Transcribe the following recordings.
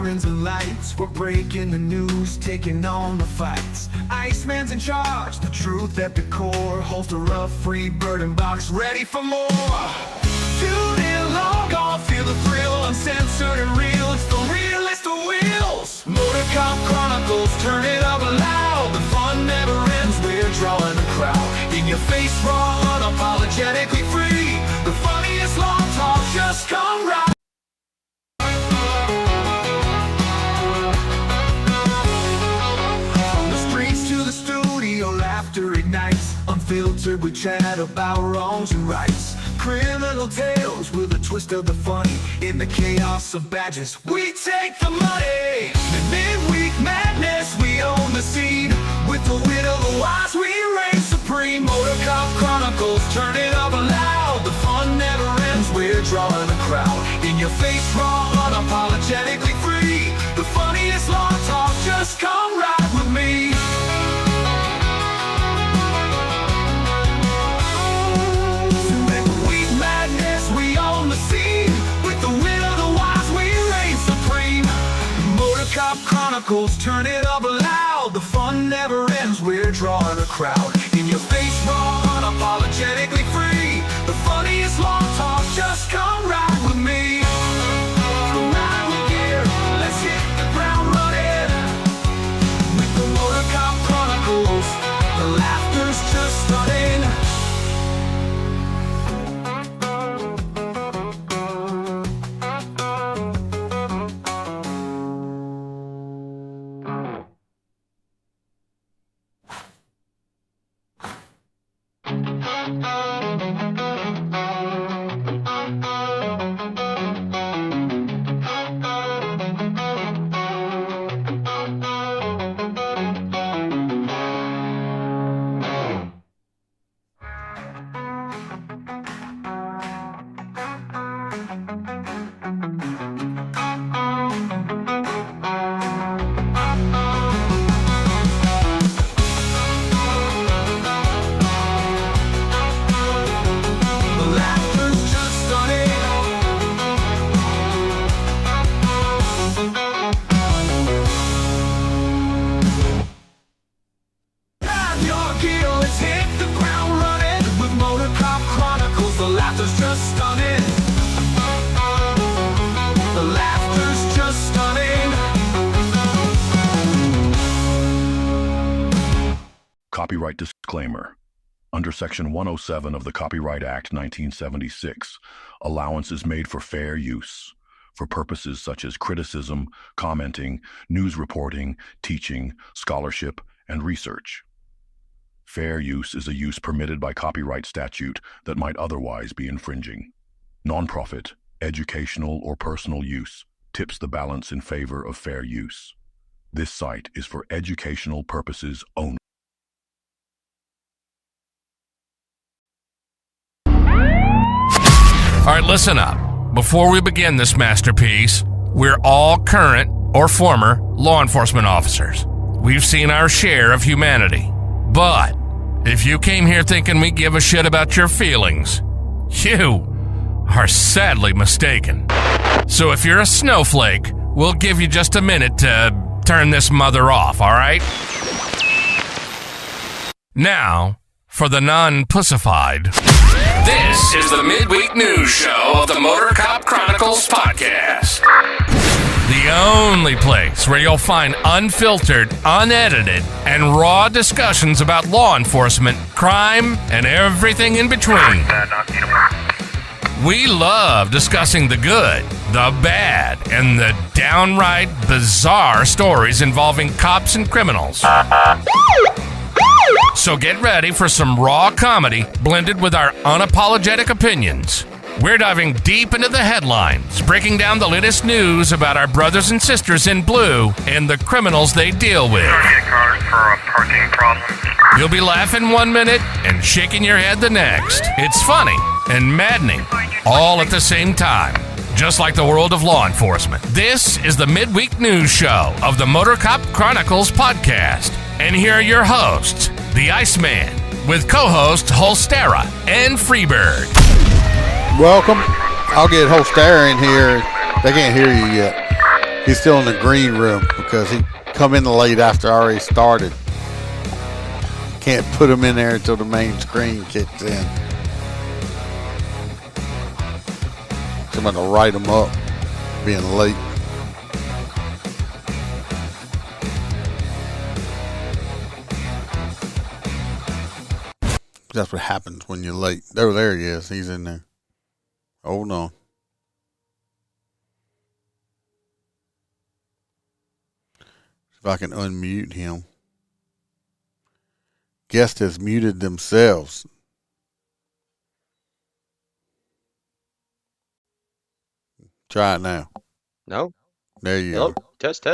sirens and lights. We're breaking the news, taking on the fights. Iceman's in charge, the truth at the core. Holster up, free bird and box, ready for more. Tune in, long gone, feel the thrill. Uncensored and real, it's the realest of wheels. Motor Cop Chronicles, turn it up loud. The fun never ends, we're drawing a crowd. In your face, raw, unapologetically free. The funniest long talk, just come right. From the streets to the studio, laughter ignites. Unfiltered, we chat about wrongs and rights. Criminal tales with a twist of the funny. In the chaos of badges, we take the money. The midweek madness, we own the scene. With the wit of the wise, we reign supreme. Motor Cop Chronicles, turn it up loud. The fun never ends, we're drawing a crowd. In your face, raw, unapologetically free. The funniest long talk, just come ride with me. Cop Chronicles, turn it up loud. The fun never ends, we're drawing a crowd. In your face, raw, unapologetically free. The funniest long talk, just come ride with me. Come ride with gear, let's hit the ground running. With the Motor Cop Chronicles, the laughter's just stunning. Copyright disclaimer. Under Section 107 of the Copyright Act 1976, allowance is made for fair use, for purposes such as criticism, commenting, news reporting, teaching, scholarship, and research. Fair use is a use permitted by copyright statute that might otherwise be infringing. Nonprofit, educational, or personal use tips the balance in favor of fair use. This site is for educational purposes only. All right, listen up. Before we begin this masterpiece, we're all current or former law enforcement officers. We've seen our share of humanity. But if you came here thinking we give a shit about your feelings, you are sadly mistaken. So if you're a snowflake, we'll give you just a minute to turn this mother off, all right? Now, for the non-pussified. This is the midweek news show of the Motor Cop Chronicles podcast. The only place where you'll find unfiltered, unedited, and raw discussions about law enforcement, crime, and everything in between. We love discussing the good, the bad, and the downright bizarre stories involving cops and criminals. So get ready for some raw comedy blended with our unapologetic opinions. We're diving deep into the headlines, breaking down the latest news about our brothers and sisters in blue and the criminals they deal with. You'll be laughing 1 minute and shaking your head the next. It's funny and maddening, all at the same time, just like the world of law enforcement. This is the midweek news show of the Motor Cop Chronicles podcast. And here are your hosts, the Iceman, with co-hosts Holstera and Freebird. Welcome. I'll get Holstera in here. They can't hear you yet. He's still in the green room because he come in late after I already started. Can't put him in there until the main screen kicks in. Somebody to write him up being late. That's what happens when you're late. Oh, there he is. He's in there. Hold on. If I can unmute him. Guest has muted themselves. Try it now. No. There you Hello? go. Test.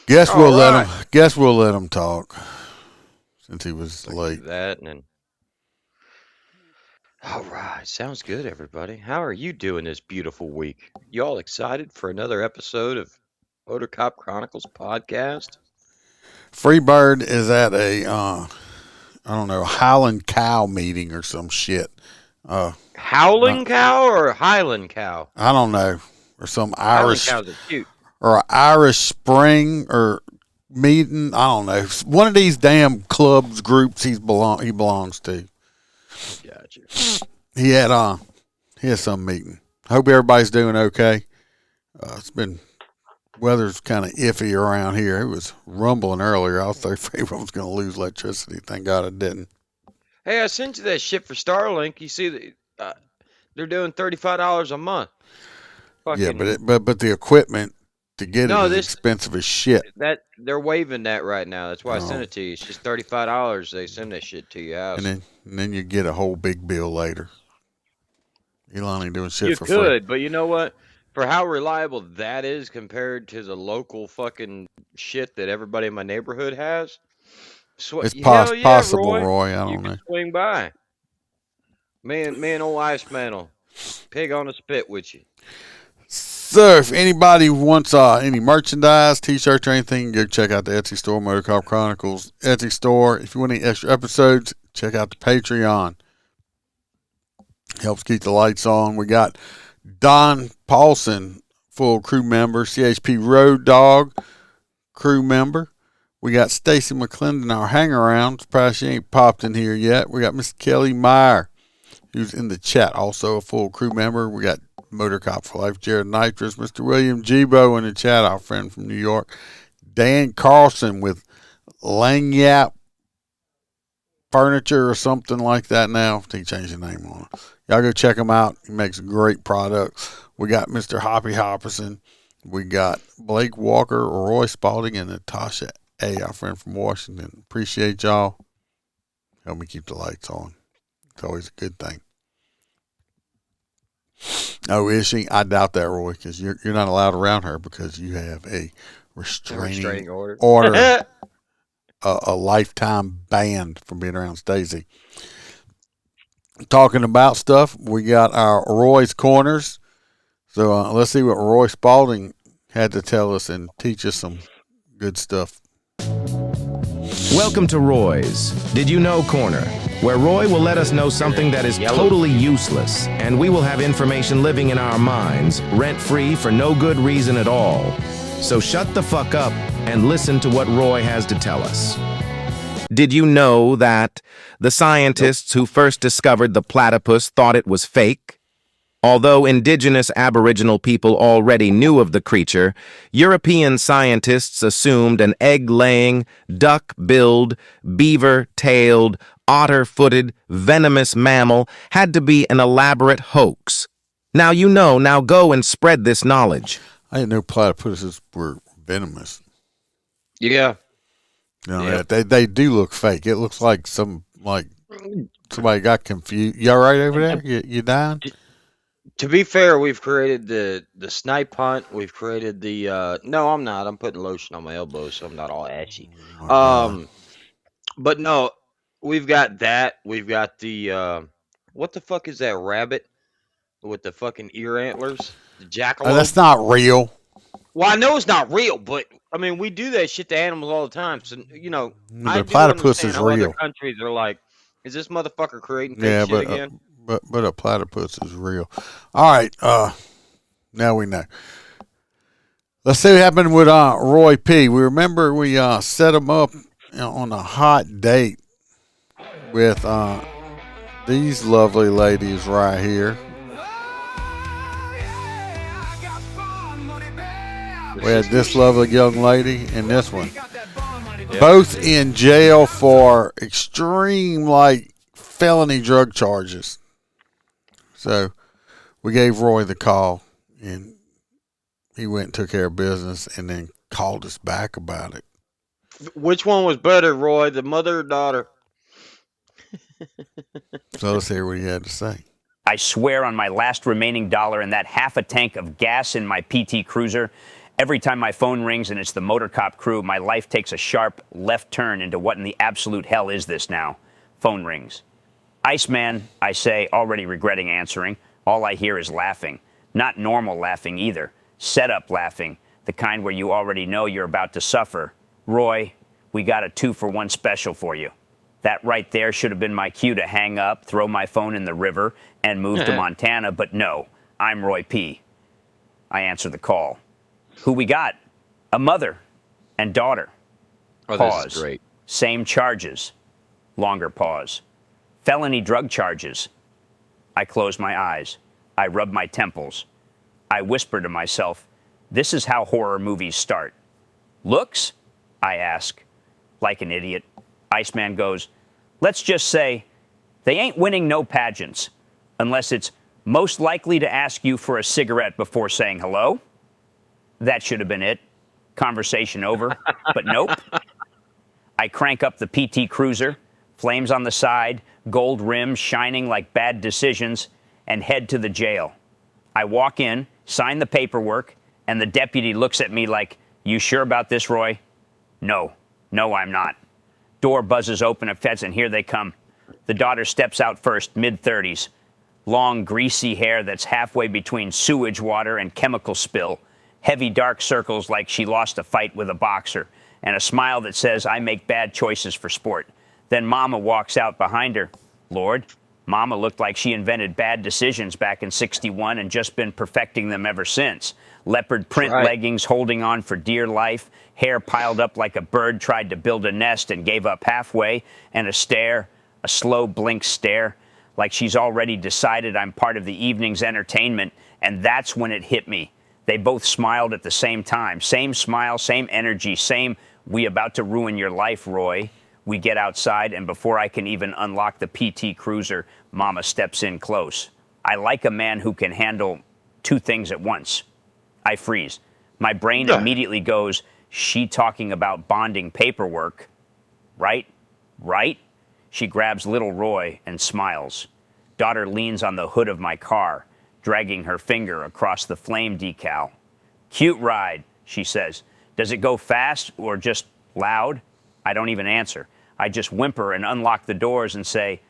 Guess All we'll let right. him. Guess we'll let him talk since he was late. That and then. All right. Sounds good, everybody. How are you doing this beautiful week? You all excited for another episode of Motor Cop Chronicles podcast? Freebird is at a I don't know, Highland Cow meeting or some shit. Howling cow or Highland cow? I don't know, or some Howling Irish cows are cute. or an Irish Spring or meeting. I don't know. One of these damn clubs groups he belongs to. Gotcha. He had some meeting. Hope everybody's doing okay. It's been weather's kind of iffy around here. It was rumbling earlier. I was so afraid I was going to lose electricity. Thank God I didn't. Hey, I sent you that shit for Starlink. You see that they're doing $35 a month. Yeah, but the equipment to get it is this expensive as shit. that they're waiving that right now. That's why I sent it to you. It's just $35. They send that shit to your house. And then you get a whole big bill later. Elon ain't doing shit You for free. could, but you know what? For how reliable that is compared to the local fucking shit that everybody in my neighborhood has, It's hell yeah, possible, Roy. I you don't can know. swing by. Man, old Iceman will pig on a spit with you. So if anybody wants any merchandise, t-shirts or anything, go check out the Etsy store, Motor Cop Chronicles Etsy store. If you want any extra episodes, check out the Patreon. Helps keep the lights on. We got Don Paulson, full crew member, CHP Road Dog crew member. We got Stacy McClendon, our hang-around. Surprised she ain't popped in here yet. We got Miss Kelly Meyer, who's in the chat, also a full crew member. We got Motor Cop for Life, Jared Nitrous, Mr. William Gibo in the chat, our friend from New York. Dan Carlson with Langyap Furniture or something like that now. I think he changed the name on it. Y'all go check him out. He makes great products. We got Mr. Hoppy Hopperson. We got Blake Walker, Roy Spalding, and Natasha A., our friend from Washington. Appreciate y'all. Help me keep the lights on. It's always a good thing. Oh, is she? I doubt that, Roy, because you're not allowed around her because you have a restraining order. A lifetime ban from being around Stacey. Talking about stuff, we got our Roy's Corners. So let's see what Roy Spalding had to tell us and teach us some good stuff. Welcome to Roy's Did You Know Corner, where Roy will let us know something that is totally useless, and we will have information living in our minds, rent-free for no good reason at all. So shut the fuck up and listen to what Roy has to tell us. Did you know that the scientists who first discovered the platypus thought it was fake? Although indigenous Aboriginal people already knew of the creature, European scientists assumed an egg-laying, duck-billed, beaver-tailed, otter-footed, venomous mammal had to be an elaborate hoax. Now you know, now go and spread this knowledge. I didn't know platypuses were venomous. Yeah. You know, they do look fake. It looks like somebody got confused. You all right over there? You dying? To be fair, we've created the snipe hunt. We've created the no, I'm not. I'm putting lotion on my elbows, so I'm not all ashy. But no, we've got that. We've got the what the fuck is that rabbit with the fucking ear antlers? The jackalope. That's not real. Well, I know it's not real, but I mean, we do that shit to animals all the time. So you know, I The do platypus understand is how real. other countries are like, is this motherfucker creating fake Yeah, shit again? but a platypus is real. All right, now we know. Let's see what happened with Roy P. We remember we set him up on a hot date with these lovely ladies right here. We had this lovely young lady and this one. Both in jail for extreme, like, felony drug charges. So we gave Roy the call, and he went and took care of business and then called us back about it. Which one was better, Roy, the mother or daughter? So let's hear what he had to say. I swear on my last remaining dollar and that half a tank of gas in my PT Cruiser, every time my phone rings and it's the Motor Cop crew, my life takes a sharp left turn into what in the absolute hell is this now? Phone rings. Iceman, I say, already regretting answering. All I hear is laughing. Not normal laughing either. Set-up laughing. The kind where you already know you're about to suffer. Roy, we got a 2-for-1 special for you. That right there should have been my cue to hang up, throw my phone in the river, and move to Montana, but no, I'm Roy P. I answer the call. Who we got? A mother and daughter. Oh, Pause. this is great. Same charges. Longer pause. Felony drug charges. I close my eyes. I rub my temples. I whisper to myself, this is how horror movies start. Looks? I ask. Like an idiot. Iceman goes, let's just say they ain't winning no pageants unless it's most likely to ask you for a cigarette before saying hello. That should have been it. Conversation over. But nope. I crank up the PT Cruiser, flames on the side, gold rims shining like bad decisions, and head to the jail. I walk in, sign the paperwork, and the deputy looks at me like, you sure about this, Roy? No, I'm not. Door buzzes open at Feds, and here they come. The daughter steps out first, mid-30s. Long, greasy hair that's halfway between sewage water and chemical spill. Heavy dark circles like she lost a fight with a boxer. And a smile that says, I make bad choices for sport. Then Mama walks out behind her. Lord, Mama looked like she invented bad decisions back in '61 and just been perfecting them ever since. Leopard print leggings holding on for dear life, hair piled up like a bird tried to build a nest and gave up halfway, and a stare, a slow blink stare, like she's already decided I'm part of the evening's entertainment, and that's when it hit me. They both smiled at the same time. Same smile, same energy, same, we about to ruin your life, Roy. We get outside, and before I can even unlock the PT Cruiser, Mama steps in close. I like a man who can handle two things at once. I freeze. My brain immediately goes, she talking about bonding paperwork. Right? She grabs little Roy and smiles. Daughter leans on the hood of my car, dragging her finger across the flame decal. Cute ride, she says. Does it go fast or just loud? I don't even answer. I just whimper and unlock the doors and say,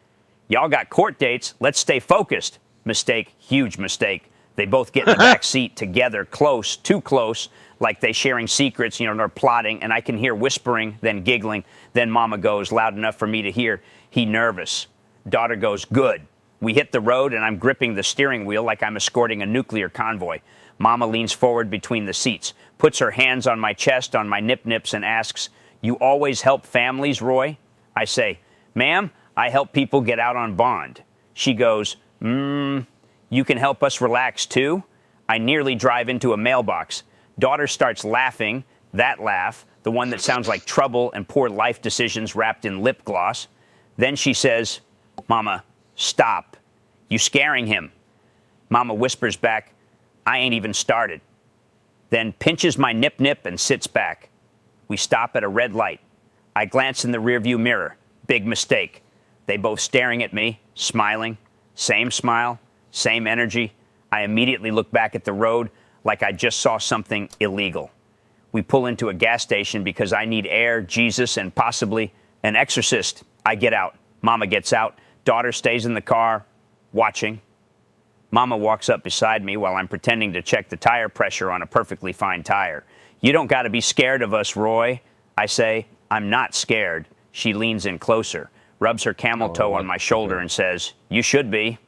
y'all got court dates. Let's stay focused. Mistake, huge mistake. They both get in the back seat together, close, too close, like they sharing secrets, they're plotting, and I can hear whispering, then giggling. Then Mama goes, loud enough for me to hear, he nervous. Daughter goes, good. We hit the road, and I'm gripping the steering wheel like I'm escorting a nuclear convoy. Mama leans forward between the seats, puts her hands on my chest, on my nip-nips, and asks, you always help families, Roy? I say, ma'am, I help people get out on bond. She goes, you can help us relax too? I nearly drive into a mailbox. Daughter starts laughing, that laugh, the one that sounds like trouble and poor life decisions wrapped in lip gloss. Then she says, Mama, stop. You scaring him. Mama whispers back, I ain't even started. Then pinches my nip-nip and sits back. We stop at a red light. I glance in the rearview mirror. Big mistake. They both staring at me, smiling. Same smile, same energy. I immediately look back at the road like I just saw something illegal. We pull into a gas station because I need air, Jesus, and possibly an exorcist. I get out. Mama gets out. Daughter stays in the car, watching. Mama walks up beside me while I'm pretending to check the tire pressure on a perfectly fine tire. You don't got to be scared of us, Roy. I say, I'm not scared. She leans in closer, rubs her camel toe on my shoulder and says, you should be.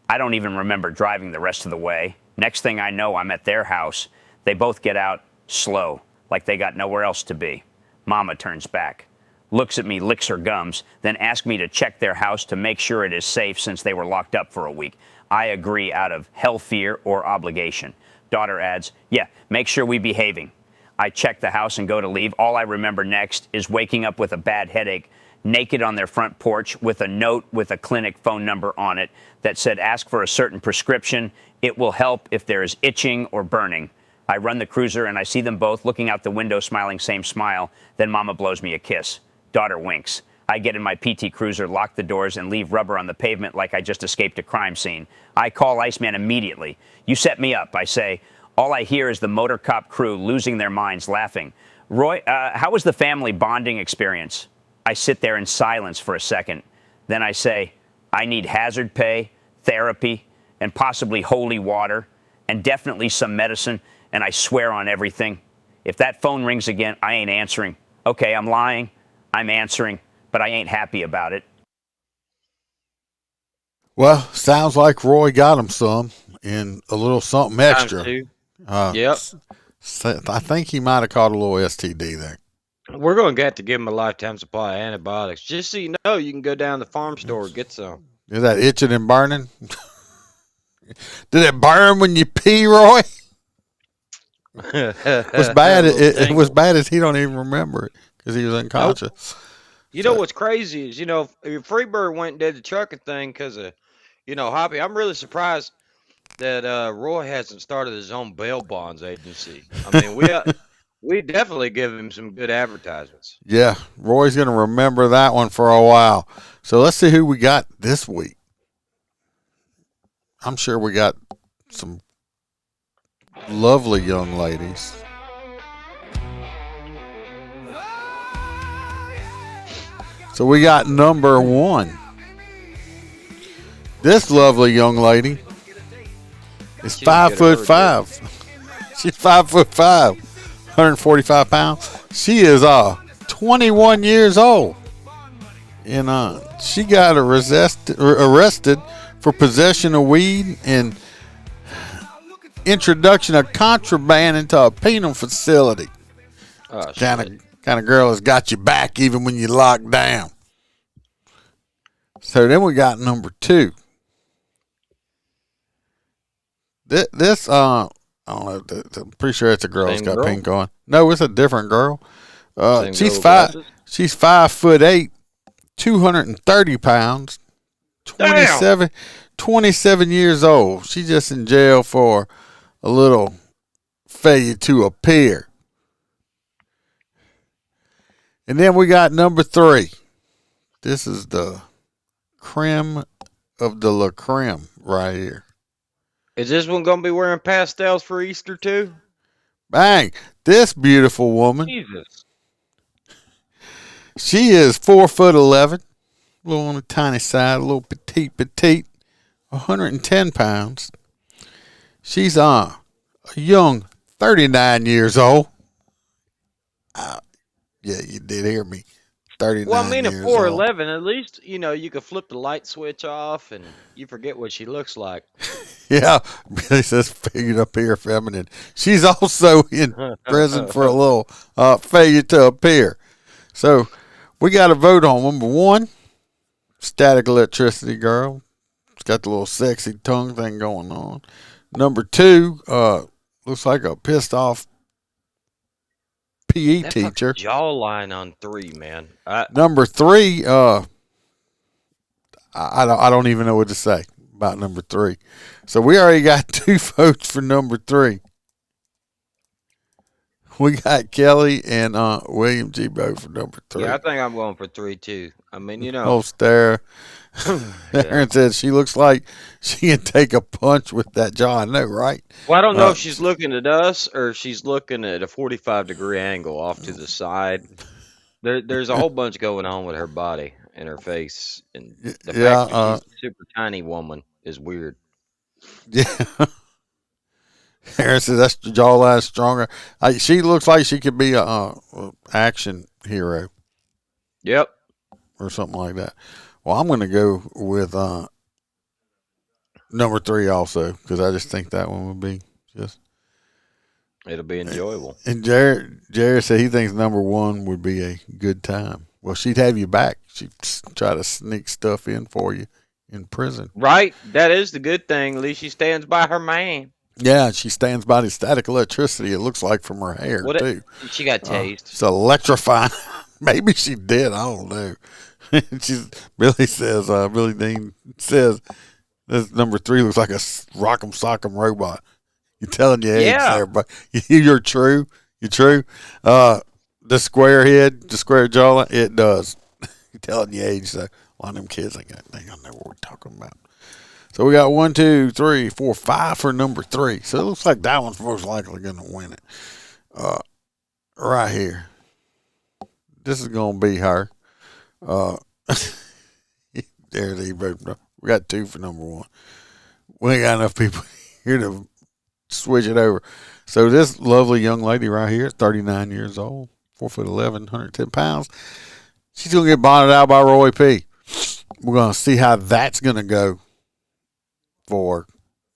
I don't even remember driving the rest of the way. Next thing I know, I'm at their house. They both get out slow, like they got nowhere else to be. Mama turns back, looks at me, licks her gums, then asks me to check their house to make sure it is safe since they were locked up for a week. I agree out of hell fear or obligation. Daughter adds, yeah, make sure we behaving. I check the house and go to leave. All I remember next is waking up with a bad headache, naked on their front porch with a note with a clinic phone number on it that said, ask for a certain prescription. It will help if there is itching or burning. I run the cruiser and I see them both looking out the window, smiling, same smile. Then Mama blows me a kiss. Daughter winks. I get in my PT Cruiser, lock the doors, and leave rubber on the pavement like I just escaped a crime scene. I call Iceman immediately. You set me up, I say. All I hear is the motor cop crew losing their minds, laughing. Roy, how was the family bonding experience? I sit there in silence for a second. Then I say, I need hazard pay, therapy, and possibly holy water, and definitely some medicine, and I swear on everything. If that phone rings again, I ain't answering. Okay, I'm lying. I'm answering, but I ain't happy about it. Well, sounds like Roy got him some and a little something extra. Yep. I think he might have caught a little STD there. We're going to have to give him a lifetime supply of antibiotics. Just so you know, you can go down to the farm store and get some. Is that itching and burning? Did it burn when you pee, Roy? It was bad. It was bad as he don't even remember it because he was unconscious. You know what's crazy is, if Freebird went and did the trucking thing because of, Hoppy, I'm really surprised that Roy hasn't started his own bail bonds agency. I mean, we definitely give him some good advertisements. Yeah, Roy's going to remember that one for a while. So let's see who we got this week. I'm sure we got some lovely young ladies. So we got number 1. This lovely young lady is 5'5". She's 5'5", 145 pounds. She is 21 years old, and she got arrested for possession of weed and introduction of contraband into a penal facility. Kind of girl has got you back even when you're locked down. So then we got number 2. This I don't know. I'm pretty sure it's a girl that's got pink on. No, it's a different girl. She's 5'8", 230 pounds, 27 years old. She's just in jail for a little failure to appear. And then we got number 3. This is the creme of the la creme right here. Is this one going to be wearing pastels for Easter too? Bang! This beautiful woman. Jesus. She is 4'11", a little on the tiny side, a little petite, 110 pounds. She's a young 39 years old. Yeah, you did hear me. 39 Well, I mean, at years 4'11", at least, you could flip the light switch off and you forget what she looks like. Yeah, Billy says figured up here feminine. She's also in prison for a little failure to appear. So we got to vote on number 1, static electricity girl. It's got the little sexy tongue thing going on. Number 2, looks like a pissed off PE teacher. Jawline on 3, man. Number 3, I don't even know what to say about number 3. So we already got 2 votes for number 3. We got Kelly and William G. Bow for number 3. Yeah, I think I'm going for 3 too. I mean, Oh, Sarah. Terrence said she looks like she can take a punch with that jaw. I know, right? Well, I don't know if she's looking at us or if she's looking at a 45-degree angle off to the side. There's a whole bunch going on with her body and her face, and the fact that she's a super tiny woman is weird. Yeah. Terrence says that's the jawline stronger. She looks like she could be a action hero. Yep. Or something like that. Well, I'm going to go with number 3 also because I just think that one would be just It'll be enjoyable. And Jared said he thinks number one would be a good time. Well, she'd have you back. She'd try to sneak stuff in for you in prison. Right? That is the good thing. At least she stands by her man. Yeah, she stands by the static electricity, it looks like, from her hair, too. She got tased. It's electrifying. Maybe she did. I don't know. Billy Dean says, this number 3 looks like a rock'em sock'em robot. You're telling your age there, but you're true. You're true. The square head, the square jawline, it does. You're telling your age, so a lot of them kids ain't got nothing. I know what we're talking about. So we got 1, 2, 3, 4, 5 for number 3. So it looks like that one's most likely going to win it. Right here. This is going to be her. There's we got 2 for number 1. We ain't got enough people here to switch it over. So this lovely young lady right here is 39 years old, 4'11", 110 pounds. She's going to get bonded out by Roy P. We're going to see how that's going to go for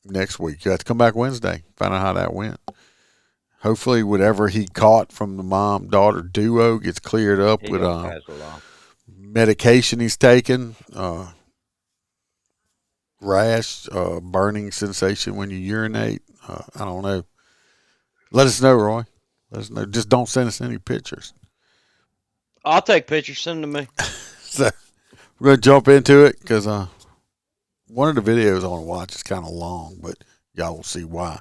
next week. You have to come back Wednesday, find out how that went. Hopefully whatever he caught from the mom-daughter duo gets cleared up with medication he's taking, rash, burning sensation when you urinate. I don't know. Let us know, Roy. Let us know. Just don't send us any pictures. I'll take pictures. Send them to me. So we're going to jump into it because one of the videos I want to watch is kind of long, but y'all will see why.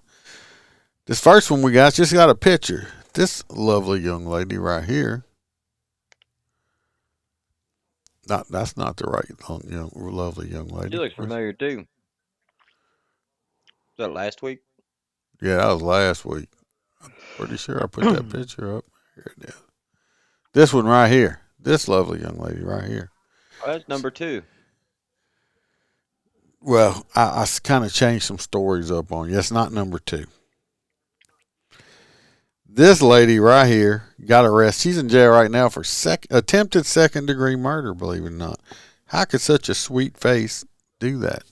This first one we just got a picture. This lovely young lady right here. That's not the right lovely young lady. She looks familiar too. Was that last week? Yeah, that was last week. I'm pretty sure I put that picture up. Here it is. This one right here. This lovely young lady right here. Oh, that's number 2. Well, I kind of changed some stories up on you. It's not number 2. This lady right here got arrested. She's in jail right now for attempted second-degree murder, believe it or not. How could such a sweet face do that?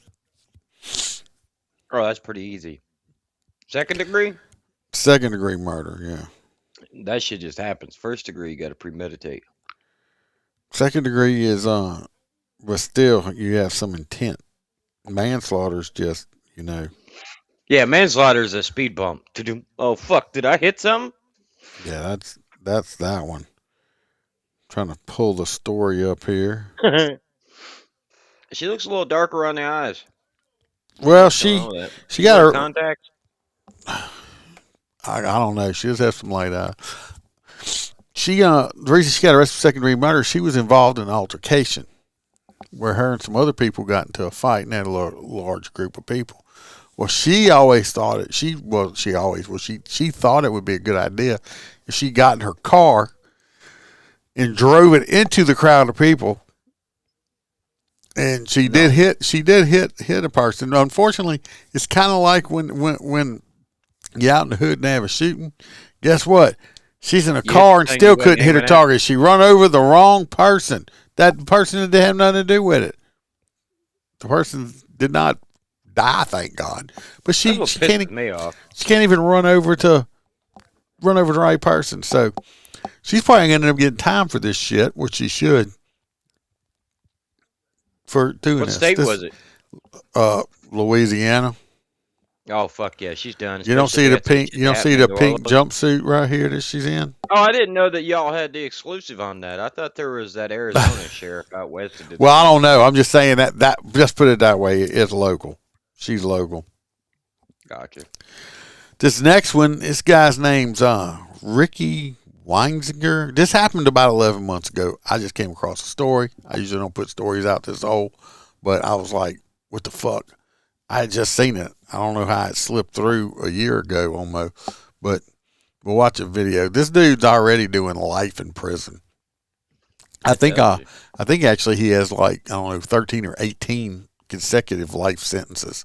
Oh, that's pretty easy. Second degree? Second-degree murder, yeah. That shit just happens. First degree, you got to premeditate. Second degree is, but still, you have some intent. Manslaughter's just, Yeah, manslaughter is a speed bump. Oh, fuck, did I hit something? Yeah, that's that one. Trying to pull the story up here. She looks a little darker on the eyes. Well, she got her contacts. I don't know. She does have some light eyes. The reason she got arrested for second degree murder, she was involved in an altercation where her and some other people got into a fight, and had a large group of people. Well, she always thought it. She thought it would be a good idea if she got in her car and drove it into the crowd of people. And she did hit a person. Unfortunately, it's kind of like when you're out in the hood and they have a shooting. Guess what? She's in a car and still couldn't hit her target. She run over the wrong person. That person didn't have nothing to do with it. The person did not die, thank God. But she can't even run over the right person. So she's probably gonna end up getting time for this shit, which she should. For doing what this. What state was it? Louisiana. Oh fuck yeah, she's done. You don't see the pink. You don't see the pink jumpsuit right here that she's in. Oh, I didn't know that y'all had the exclusive on that. I thought there was that Arizona sheriff out west. Well, I don't know. I'm just saying that just put it that way. It's local. She's local. Gotcha. This next one, this guy's name's Ricky Weinzinger. This happened about 11 months ago. I just came across a story. I usually don't put stories out this old, but I was like, what the fuck? I had just seen it. I don't know how it slipped through a year ago almost, but we'll watch a video. This dude's already doing life in prison. I think actually he has 13 or 18 consecutive life sentences.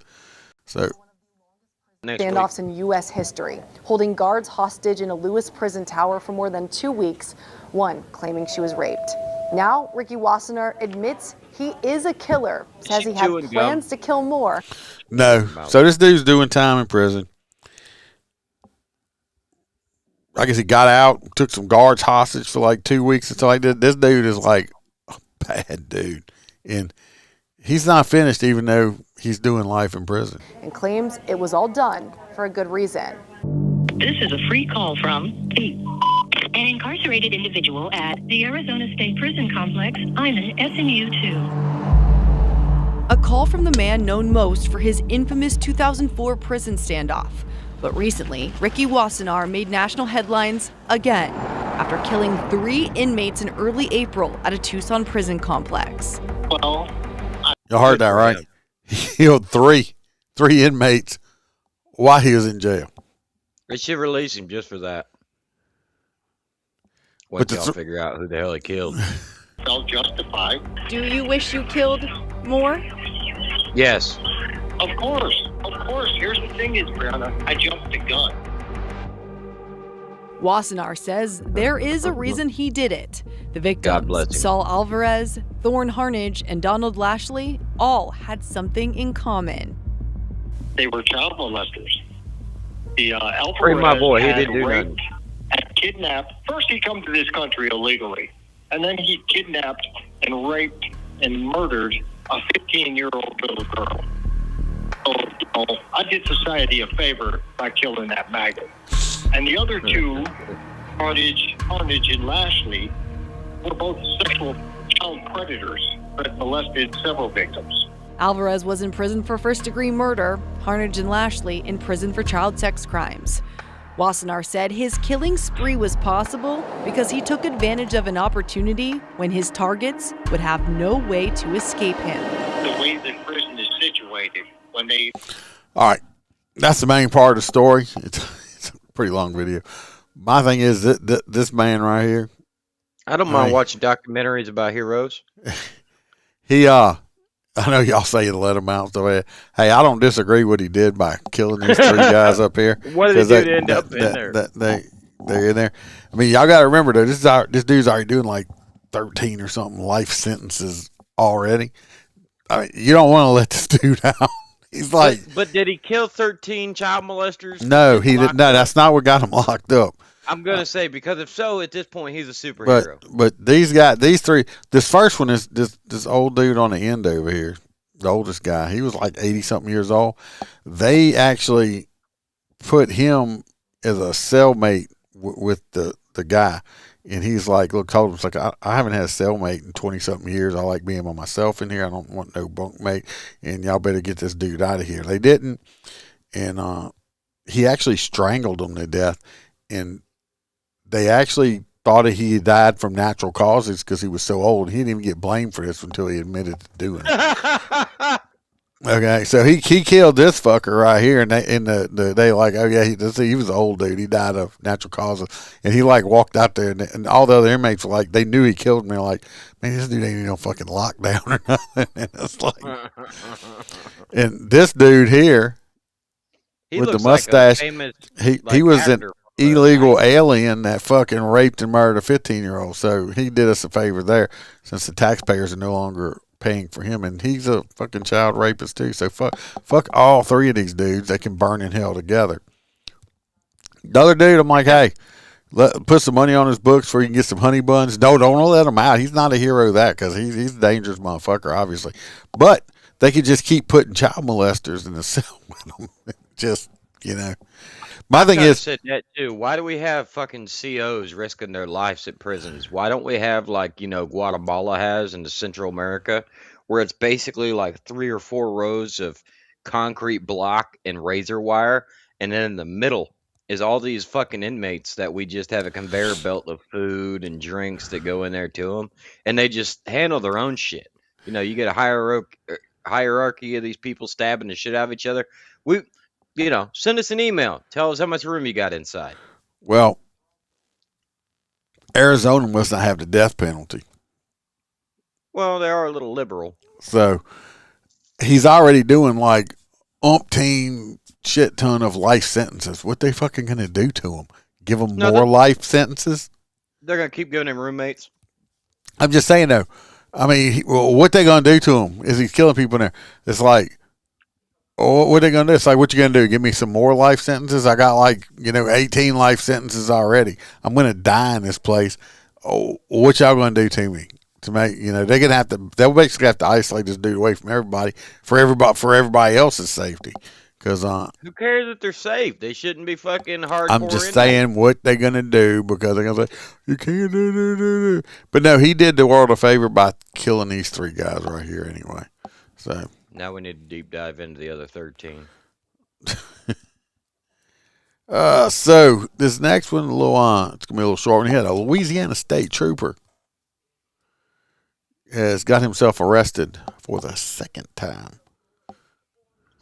So standoffs in U.S. history, holding guards hostage in a Lewis prison tower for more than 2 weeks, one claiming she was raped. Now, Ricky Wassenaar admits he is a killer, says he had plans to kill more. No. So this dude's doing time in prison. I guess he got out, took some guards hostage for like 2 weeks until I did. This dude is like a bad dude. And he's not finished even though he's doing life in prison. And claims it was all done for a good reason. This is a free call from an incarcerated individual at the Arizona State Prison Complex, Island, SMU 2. A call from the man known most for his infamous 2004 prison standoff. But recently, Ricky Wassenaar made national headlines again after killing 3 inmates in early April at a Tucson prison complex. Y'all heard that, right? He killed three inmates while he was in jail. They should release him just for that. But Once y'all figure out who the hell he killed. Felt justified. Do you wish you killed more? Yes. Of course. Here's the thing is, Brianna, I jumped the gun. Wassenaar says there is a reason he did it. The God bless victims, him. Saul Alvarez, Thorne Harnage, and Donald Lashley, all had something in common. They were child molesters. The Free my Alvarez boy. He had didn't do raped nothing. and kidnapped. First, he come to this country illegally, and then he kidnapped and raped and murdered a 15-year-old little girl. So, I did society a favor by killing that maggot. And the other two, Harnage and Lashley, were both sexual child predators that molested several victims. Alvarez was in prison for first-degree murder, Harnage and Lashley in prison for child sex crimes. Wassenaar said his killing spree was possible because he took advantage of an opportunity when his targets would have no way to escape him. The way that prison is situated, when they... All right. That's the main part of the story. It's a pretty long video. My thing is that this man right here. I don't mind watching documentaries about heroes. I know y'all say to let him out. So, hey, I don't disagree what he did by killing these 3 guys up here. What did he do to end up in there? They're in there. I mean, y'all got to remember, though, this dude's already doing like 13 or something life sentences already. I mean, you don't want to let this dude out. He's like... But did he kill 13 child molesters? No, he didn't. No, that's not what got him locked up. I'm going to say, because if so, at this point, he's a superhero. But these guys, these 3, this first one is this old dude on the end over here, the oldest guy. He was like 80-something years old. They actually put him as a cellmate with the guy. And he's like, look, told him, it's like, I haven't had a cellmate in 20-something years. I like being by myself in here. I don't want no bunkmate. And y'all better get this dude out of here. They didn't. And he actually strangled them to death. And they actually thought he died from natural causes because he was so old. He didn't even get blamed for this until he admitted to doing it. Okay, so he killed this fucker right here, and they like, oh yeah, he was an old dude. He died of natural causes, and he like walked out there, and all the other inmates were like, they knew he killed him. They're like, man, this dude ain't even no fucking lockdown or nothing. And it's like, and this dude here with the mustache, he was an illegal alien that fucking raped and murdered a 15-year-old. So he did us a favor there, since the taxpayers are no longer paying for him, and he's a fucking child rapist too. So fuck all 3 of these dudes. They can burn in hell together. The other dude, I'm like, hey, put some money on his books so he can get some honey buns. No, don't let him out. He's not a hero of that, because he's a dangerous motherfucker, obviously. But they could just keep putting child molesters in the cell with them. Just, my thing is, said that too. Why do we have fucking COs risking their lives at prisons? Why don't we have, like, Guatemala has in the Central America, where it's basically like 3 or 4 rows of concrete block and razor wire, and then in the middle is all these fucking inmates that we just have a conveyor belt of food and drinks that go in there to them, and they just handle their own shit. You get a hierarchy of these people stabbing the shit out of each other. Send us an email. Tell us how much room you got inside. Well, Arizona must not have the death penalty. Well, they are a little liberal. So he's already doing like umpteen shit ton of life sentences. What they fucking gonna do to him? Give him more life sentences? They're gonna keep giving him roommates. I'm just saying though. I mean, what they gonna do to him? Is he's killing people in there? It's like, what are they gonna do? It's like, what you gonna do? Give me some more life sentences? I got 18 life sentences already. I'm gonna die in this place. Oh, what y'all gonna do to me? To make they're gonna have to. They'll basically have to isolate this dude away from everybody for everybody else's safety. Because Who cares if they're safe? They shouldn't be fucking hardcore. I'm just saying what they're gonna do, because they're gonna say you can't do. But no, he did the world a favor by killing these 3 guys right here anyway. So now we need to deep dive into the other 13. So this next one, it's gonna be a little short one. He had a Louisiana state trooper has got himself arrested for the second time.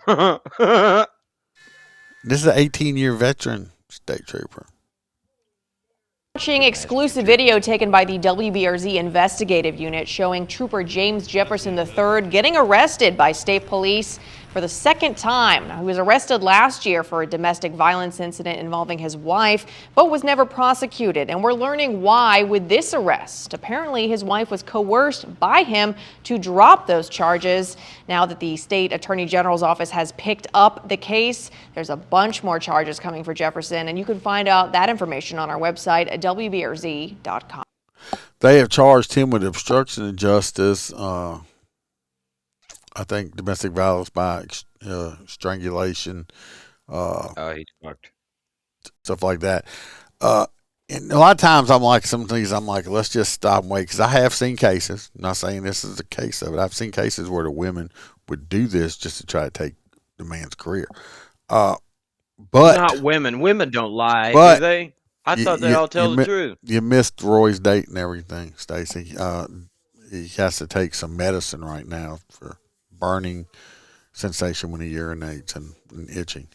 This is an 18-year veteran state trooper. Watching exclusive video taken by the WBRZ investigative unit showing Trooper James Jefferson III getting arrested by state police for the second time. Now, he was arrested last year for a domestic violence incident involving his wife, but was never prosecuted. And we're learning why with this arrest. Apparently, his wife was coerced by him to drop those charges. Now that the state attorney general's office has picked up the case, there's a bunch more charges coming for Jefferson, and you can find out that information on our website at WBRZ.com. They have charged him with obstruction of justice, I think domestic violence by strangulation, He's fucked. stuff like that. And a lot of times some things I'm like, let's just stop and wait, because I have seen cases. I'm not saying this is the case of it. I've seen cases where the women would do this just to try to take the man's career. But not women. Women don't lie, do they? I thought they all tell the truth. You missed Roy's date and everything, Stacy. He has to take some medicine right now for burning sensation when he urinates and itching.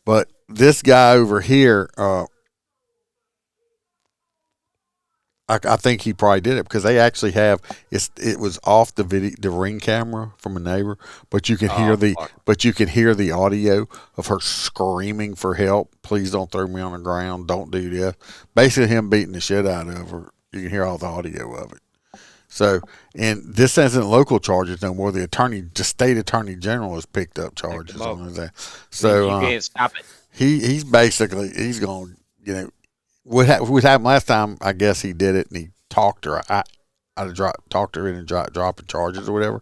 But this guy over here, I think he probably did it, because they actually have it was off the ring camera from a neighbor, but you can hear the audio of her screaming for help. Please don't throw me on the ground. Don't do this. Basically, him beating the shit out of her. You can hear all the audio of it. So, and this isn't local charges no more. The state attorney general has picked up charges on that. So you can't stop it. He's going. What happened last time? I guess he did it and he talked her. Talked her into dropping charges or whatever,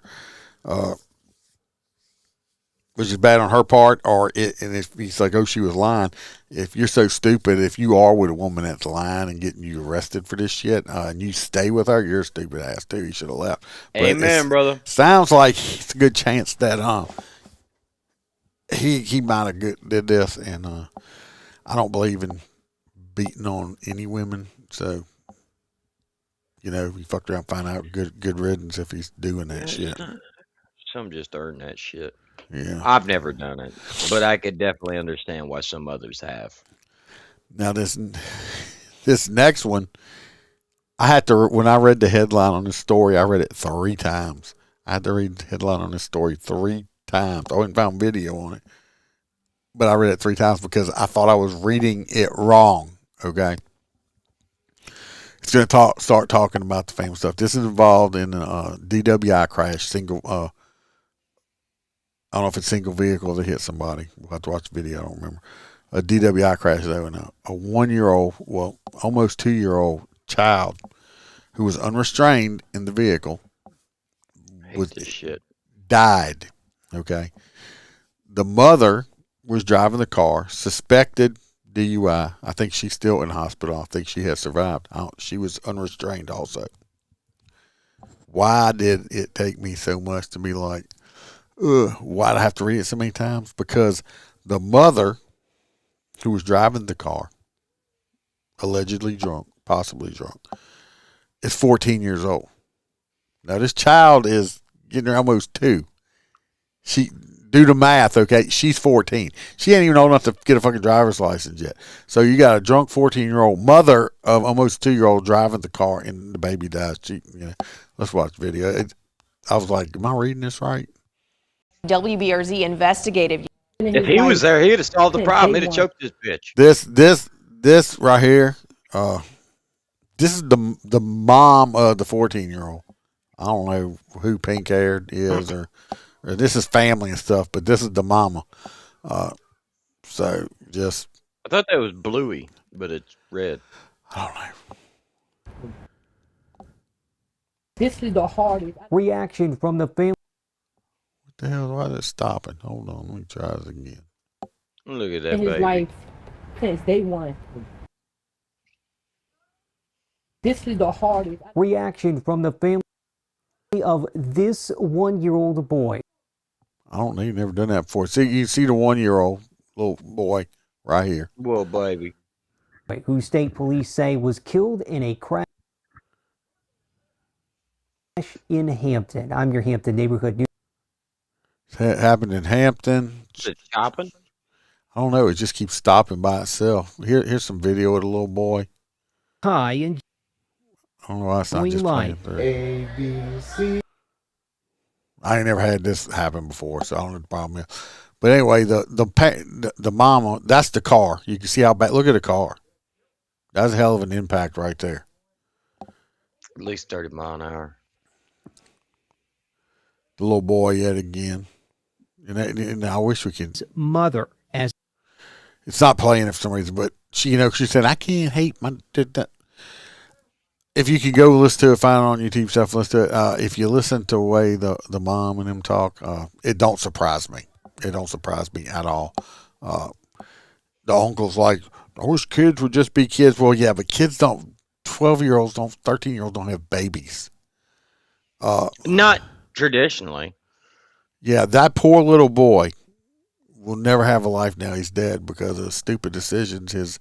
which is bad on her part. And if he's like, oh, she was lying. If you're so stupid, if you are with a woman that's lying and getting you arrested for this shit, and you stay with her, you're a stupid ass too. You should have left. But amen, brother. Sounds like it's a good chance that he might have did this, and I don't believe in beating on any women, so he fucked around, find out good riddance if he's doing that shit. Some just earn that shit. Yeah, I've never done it, but I could definitely understand why some others have. Now this next one, I had to, when I read the headline on this story, I read it 3 times. I had to read the headline on this story 3 times. I went and found video on it, but I read it 3 times because I thought I was reading it wrong. Okay. It's going to start talking about the famous stuff. This is involved in a DWI crash, I don't know if it's single vehicle that hit somebody. We'll have to watch the video. I don't remember. A DWI crash, though, and a 1-year-old, well, almost 2-year-old child who was unrestrained in the vehicle died. Okay. The mother was driving the car, suspected DUI. I think she's still in the hospital. I think she has survived. She was unrestrained also. Why did it take me so much to be like, why'd I have to read it so many times? Because the mother who was driving the car, allegedly drunk, possibly drunk, is 14 years old. Now, this child is getting her almost 2. Do the math, okay? She's 14. She ain't even old enough to get a fucking driver's license yet. So you got a drunk 14-year-old mother of almost 2-year-old driving the car, and the baby dies. Let's watch the video. I was like, am I reading this right? WBRZ investigative. If he was there, he'd have solved the problem. He'd have choked this bitch. This right here, this is the mom of the 14-year-old. I don't know who pink haired is or This is family and stuff, but this is the mama. So just I thought that was Bluey, but it's red. I don't know. This is the hardest reaction from the family. What the hell? Why is it stopping? Hold on, let me try this again. Look at that in his baby. life since day one. This is the hardest reaction from the family of this 1-year-old boy. I don't know. You've never done that before. See, you see the 1-year-old little boy right here. Well, baby. Who state police say was killed in a crash in Hampton. I'm your Hampton neighborhood news. It happened in Hampton. Is it chopping? I don't know. It just keeps stopping by itself. Here's some video of the little boy. Hi, and I don't know why it's not just playing through. A, B, C. I ain't never had this happen before, so I don't know what the problem is. But anyway, the mama, that's the car. You can see how bad. Look at the car. That's a hell of an impact right there. At least 30 miles an hour. The little boy yet again. And I wish we could. mother as It's not playing for some reason, but she said, I can't hate my. If you could go listen to it, find it on YouTube stuff, listen to it. If you listen to the way the mom and him talk, it don't surprise me. It don't surprise me at all. The uncle's like, I wish kids would just be kids. Well, yeah, but kids don't. 12-year-olds don't. 13-year-olds don't have babies. Not traditionally. Yeah, that poor little boy will never have a life now. He's dead because of stupid decisions. His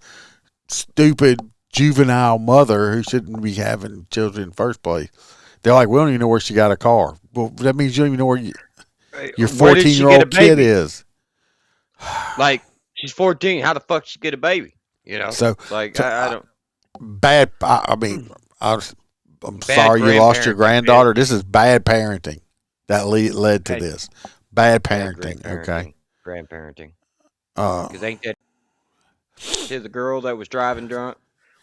stupid juvenile mother, who shouldn't be having children in the first place. They're like, we don't even know where she got a car. Well, that means you don't even know where your 14-year-old kid is. Like, she's 14. How the fuck she get a baby? You know? So, like, I don't. Bad. I mean, I'm Bad sorry you lost your grandparenting, granddaughter. This is bad parenting that led to Bad- this. Bad Bad parenting. Okay. Grandparenting. Uh, Because ain't that to the girl that was driving drunk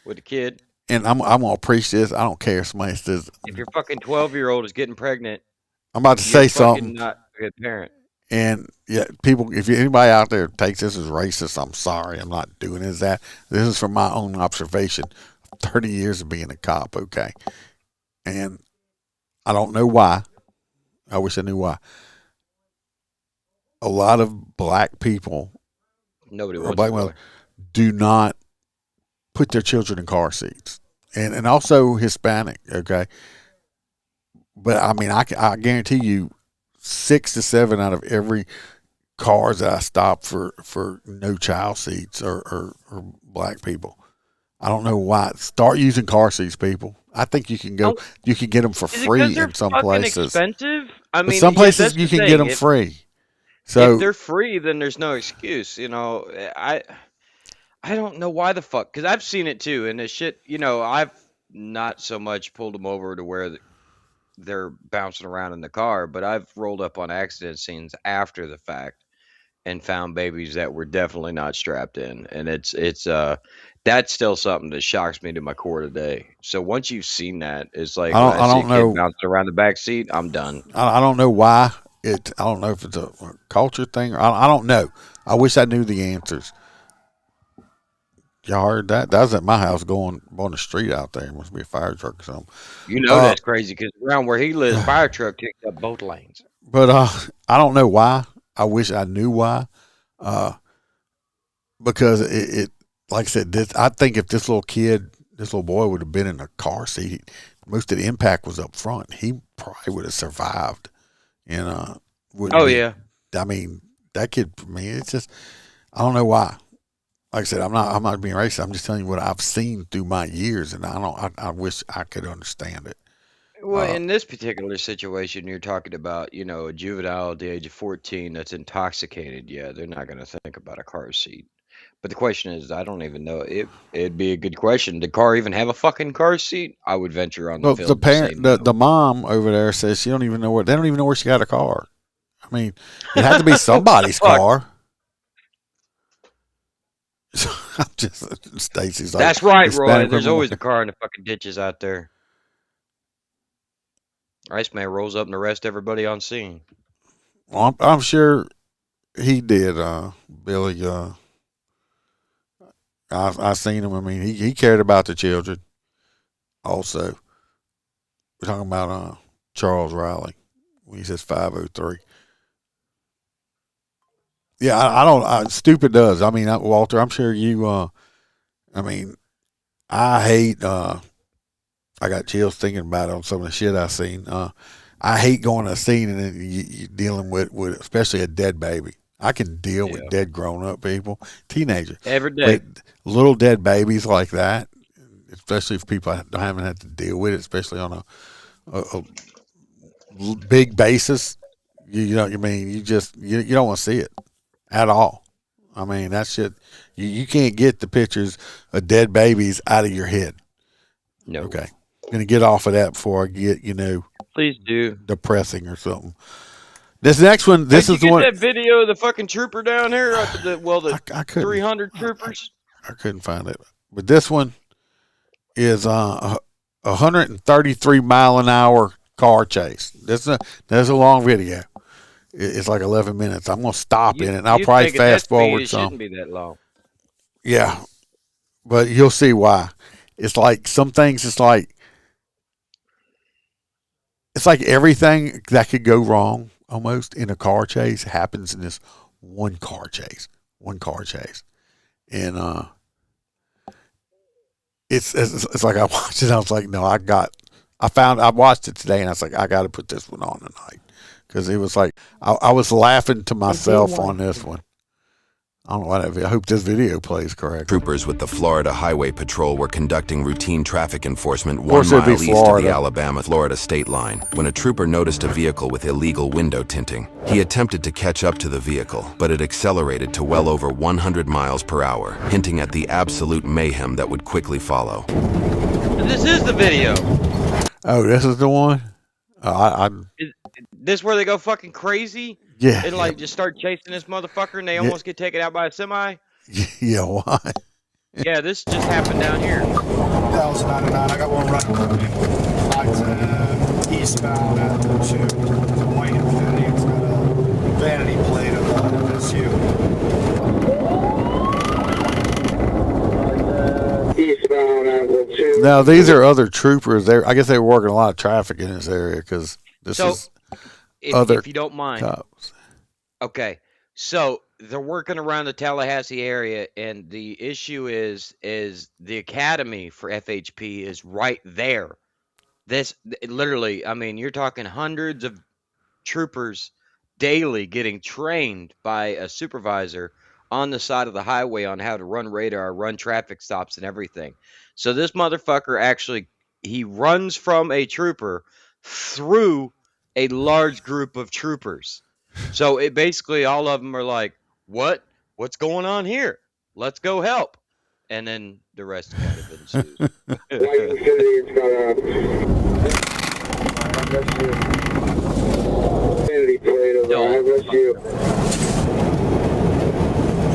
with the kid? and I'm gonna preach this. I don't care if somebody says. If your fucking 12-year-old is getting pregnant, I'm about to you're say fucking something. not a good parent. And yeah, people, if anybody out there takes this as racist, I'm sorry. I'm not doing it as that. This is from my own observation. 30 years of being a cop, okay? And I don't know why. I wish I knew why. A lot of black people Nobody or wants black a males boy. do not put their children in car seats. And also Hispanic, okay? But I mean, I guarantee you 6 to 7 out of every cars that I stop for no child seats or black people. I don't know why. Start using car seats, people. I think you can go. You can get them for Is it 'cause free they're in some fucking places. expensive? I But mean, some yeah, places that's you the can get thing. them free. So If they're free, then there's no excuse. You know, I don't know why the fuck, because I've seen it too, and this shit. You know, I've not so much pulled them over to where they're bouncing around in the car, but I've rolled up on accident scenes after the fact and found babies that were definitely not strapped in, and it's that's still something that shocks me to my core today. So once you've seen that, it's like when I see a kid bouncing around the back seat, I'm done. I don't know why I don't know if it's a culture thing. I don't know. I wish I knew the answers. Y'all heard that? That was at my house going on the street out there. It must be a fire truck or something. You know that's crazy because around where he lives, fire truck takes up both lanes. But I don't know why. I wish I knew why. Because it like I said, I think if this little boy would have been in a car seat, most of the impact was up front. He probably would have survived. And Yeah. I mean, that kid, for me, it's just, I don't know why. Like I said, I'm not being racist. I'm just telling you what I've seen through my years, and I wish I could understand it. Well, in this particular situation, you're talking about, you know, a juvenile at the age of 14 that's intoxicated. Yeah, they're not going to think about a car seat. But the question is, I don't even know. It'd be a good question. Did the car even have a fucking car seat? I would venture on the Well, field the to say parent, no. the mom over there says they don't even know where she got a car. I mean, it had to be somebody's car. I'm just Stacy's like, That's right, Roy. Hispanic There's women- always a car in the fucking ditches out there. Iceman rolls up and arrests everybody on scene. I'm sure he did, Billy. I seen him. I mean, he cared about the children. Also, we're talking about Charles Riley when he says 503. Yeah, I don't. Stupid does. I mean, Walter. I'm sure you. I mean, I hate. I got chills thinking about it on some of the shit I seen. I hate going to a scene and then you dealing with especially a dead baby. I can deal with dead grown up people, teenagers, every day. but little dead babies like that, especially if people haven't had to deal with it, especially on a big basis. You know what I mean? You don't want to see it at all. I mean, that shit. You can't get the pictures of dead babies out of your head. No. Okay. Gonna get off of that before I get, Please do. depressing or something. This next one, this Did is you the one. get that video of the fucking trooper down here? I couldn't. 300 troopers. I couldn't find it, but this one is a 133 mile an hour car chase. There's a long video. It's like 11 minutes. I'm gonna stop in it, and I'll probably fast forward some. It shouldn't be that long. Yeah, but you'll see why. It's like some things. It's like everything that could go wrong almost in a car chase happens in this one car chase, and it's like I watched it. I was like, no, I watched it today, and I was like, I got to put this one on tonight because it was like I was laughing to myself on this one. I don't know what I hope this video plays correct. Troopers with the Florida Highway Patrol were conducting routine traffic enforcement 1 it'd be mile east of Florida. the Alabama-Florida state line when a trooper noticed a vehicle with illegal window tinting. He attempted to catch up to the vehicle, but it accelerated to well over 100 miles per hour, hinting at the absolute mayhem that would quickly follow. This is the video. Oh, this is the one? Is this where they go fucking crazy? Yeah. And just start chasing this motherfucker and they almost get taken out by a semi? Yeah, why? Yeah, this just happened down here. 1099, I got one right eastbound at the 2. It's a white Infiniti. It's got a vanity plate of FSU. Eastbound at the 2. Now, these are other troopers. I guess they were working a lot of traffic in this area because this is other if you don't mind. cops. Okay, so they're working around the Tallahassee area, and the issue is the academy for FHP is right there. Literally, I mean, you're talking hundreds of troopers daily getting trained by a supervisor on the side of the highway on how to run radar, run traffic stops, and everything. So this motherfucker actually, he runs from a trooper through a large group of troopers. So it basically all of them are like, what's going on here? Let's go help. And then the rest kind of ensues.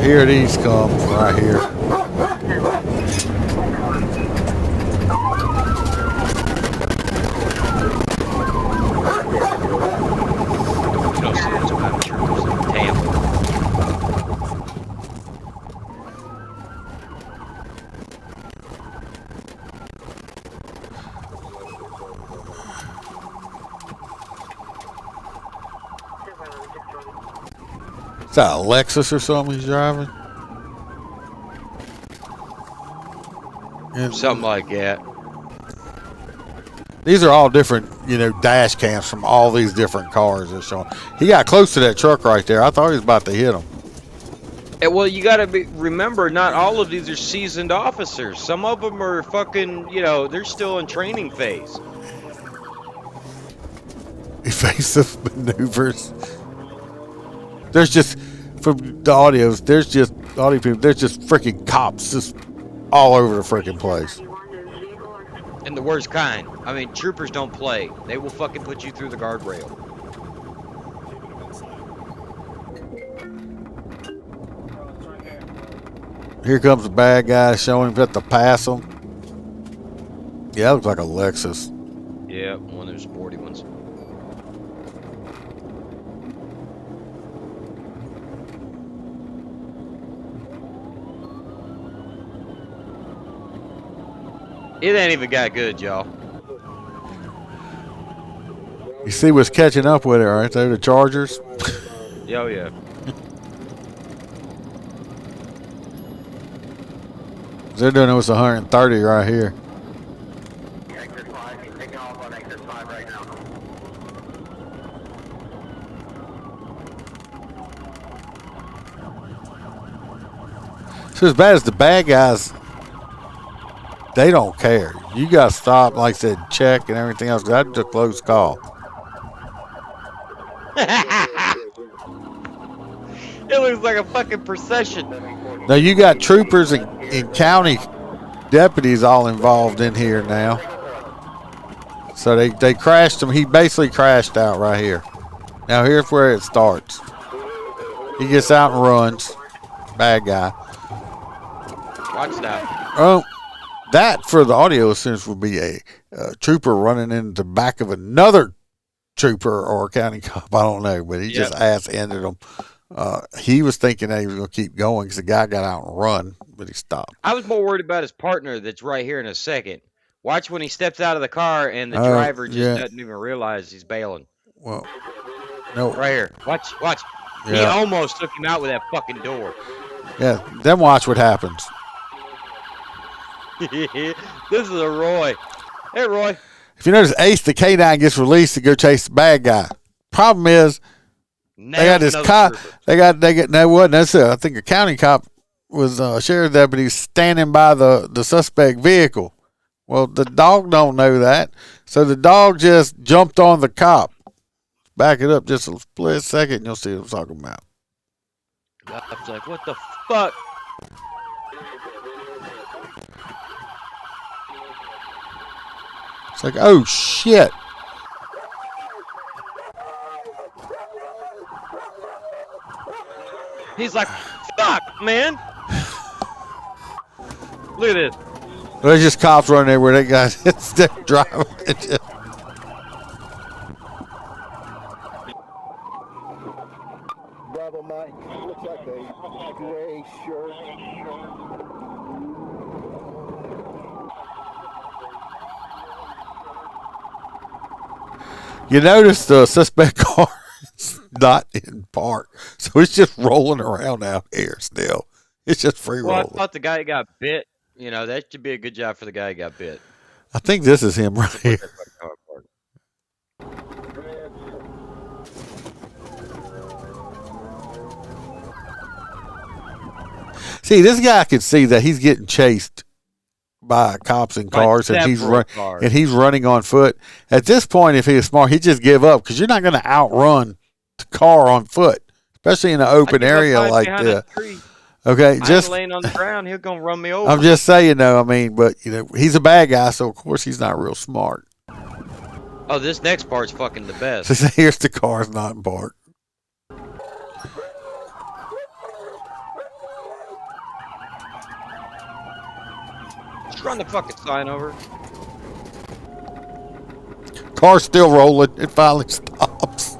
Here these come right here. You don't see this kind of troopers in Tampa. Is that a Lexus or something he's driving? Something like that. These are all different, dash cams from all these different cars they're showing. He got close to that truck right there. I thought he was about to hit him. Well, you got to remember, not all of these are seasoned officers. Some of them are fucking, they're still in training phase. Evasive maneuvers. There's just, from the audios, there's just freaking cops just all over the freaking place. And the worst kind. I mean, troopers don't play. They will fucking put you through the guardrail. Here comes the bad guy showing him that to pass him. Yeah, that looks like a Lexus. Yeah, one of those sporty ones. It ain't even got good, y'all. You see what's catching up with it right there, the Chargers. Oh, yeah. They're doing almost 130 right here. So as bad as the bad guys, they don't care. You got to stop, like I said, check and everything else. That's a close call. It looks like a fucking procession. Now you got troopers and county deputies all involved in here now. So they crashed him. He basically crashed out right here. Now here's where it starts. He gets out and runs. Bad guy. Watch now. Oh, that for the audio sense would be a trooper running into the back of another trooper or a county cop. I don't know, but he just ass-ended him. He was thinking that he was going to keep going because the guy got out and run, but he stopped. I was more worried about his partner that's right here in a second. Watch when he steps out of the car and the driver just doesn't even realize he's bailing. Well, no. Right here. Watch. Yeah. He almost took him out with that fucking door. Yeah, then watch what happens. This is a Roy. Hey, Roy. If you notice, Ace, the K9, gets released to go chase the bad guy. Problem is, they got this cop. They got no, wasn't necessarily. I think a county cop was a sheriff deputy standing by the suspect vehicle. Well, the dog don't know that, so the dog just jumped on the cop. Back it up just a split second, and you'll see what I'm talking about. I was like, what the fuck? It's like, oh shit. He's like, fuck, man. Look at this. There's just cops running everywhere. They got they're driving. Bravo Mike, looks like a gray shirt. You notice the suspect car is not in park, so it's just rolling around out here still. It's just free rolling. I thought the guy got bit. You know, that should be a good job for the guy who got bit. I think this is him right here. See, this guy could see that he's getting chased by cops and cars, and he's running on foot. At this point, if he was smart, he'd just give up because you're not going to outrun the car on foot, especially in an open area like this. Okay, just laying on the ground, he's gonna run me over. I'm just saying, though. I mean, but you know, he's a bad guy, so of course he's not real smart. Oh, this next part's fucking the best. So here's the car's not in park. Just run the fucking sign over. Car's still rolling. It finally stops.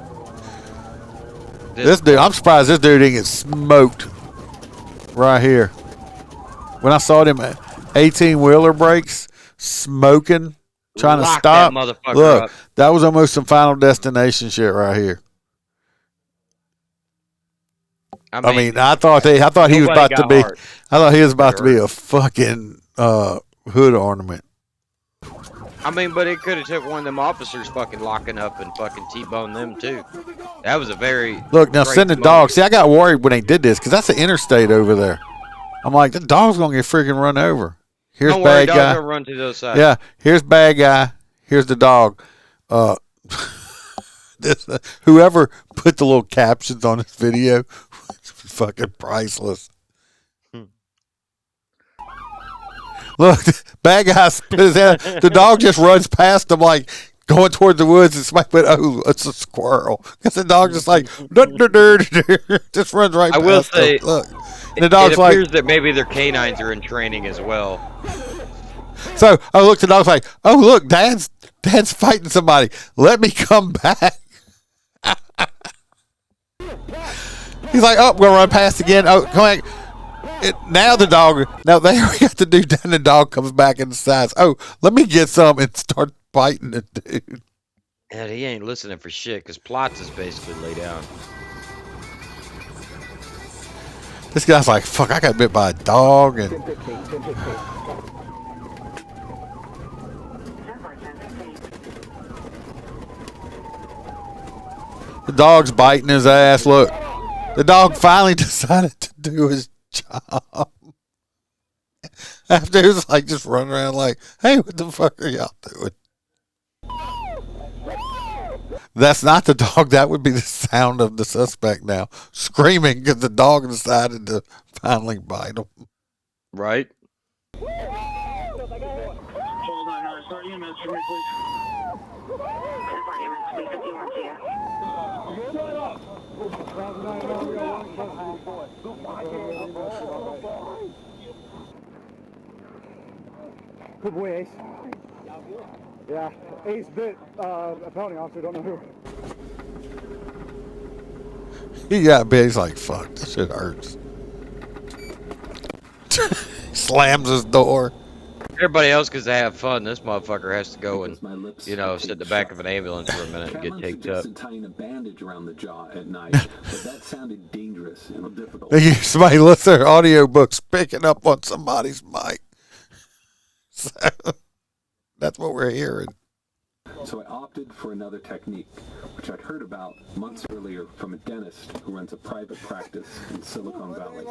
This dude, I'm surprised this dude didn't get smoked. Right here. When I saw them 18-wheeler brakes smoking, trying to stop. Look, that was almost some Final Destination shit right here. I mean, I thought he was about to be. I thought he was about to be a fucking hood ornament. I mean, but it could have took one of them officers fucking locking up and fucking T-bone them too. That was a very look now. Send the dog. See, I got worried when they did this because that's the interstate over there. I'm like, the dog's gonna get freaking run over. Here's Don't bad worry, guy. Gonna run to the other side. Yeah, here's bad guy. Here's the dog. This whoever put the little captions on this video, fucking priceless. Look, bad guy put his head. The dog just runs past him like going toward the woods, and somebody put, oh, it's a squirrel. Because the dog just like just runs right past him. I will say, look, and the dog's it appears that maybe their canines are in training as well. So I looked at the dog's like, oh look, Dad's fighting somebody. Let me come back. He's like, oh, we're gonna run past again. Oh, come back. Now the dog. Now they got the dude down. The dog comes back and decides, "Oh, let me get some," and start biting the dude. And he ain't listening for shit because plots is basically laid down. This guy's like, "Fuck, I got bit by a dog," and the dog's biting his ass. Look, the dog finally decided to do his job. After it was like just running around like, "Hey, what the fuck are y'all doing?" That's not the dog. That would be the sound of the suspect now screaming because the dog decided to finally bite him. Right? Hold on, start EMS for me, Good boy, Ace. Yeah, Ace bit a felony officer, don't know who. He got bit. He's like, "Fuck, this shit hurts." Slams his door. Everybody else gets to have fun. This motherfucker has to go and, sit in the back of an ambulance for a minute and get taped up. Tying a bandage around the jaw at night, but that sounded dangerous and difficult. Somebody left their audiobooks picking up on somebody's mic. So that's what we're hearing. So I opted for another technique, which I'd heard about months earlier from a dentist who runs a private practice in Silicon Valley.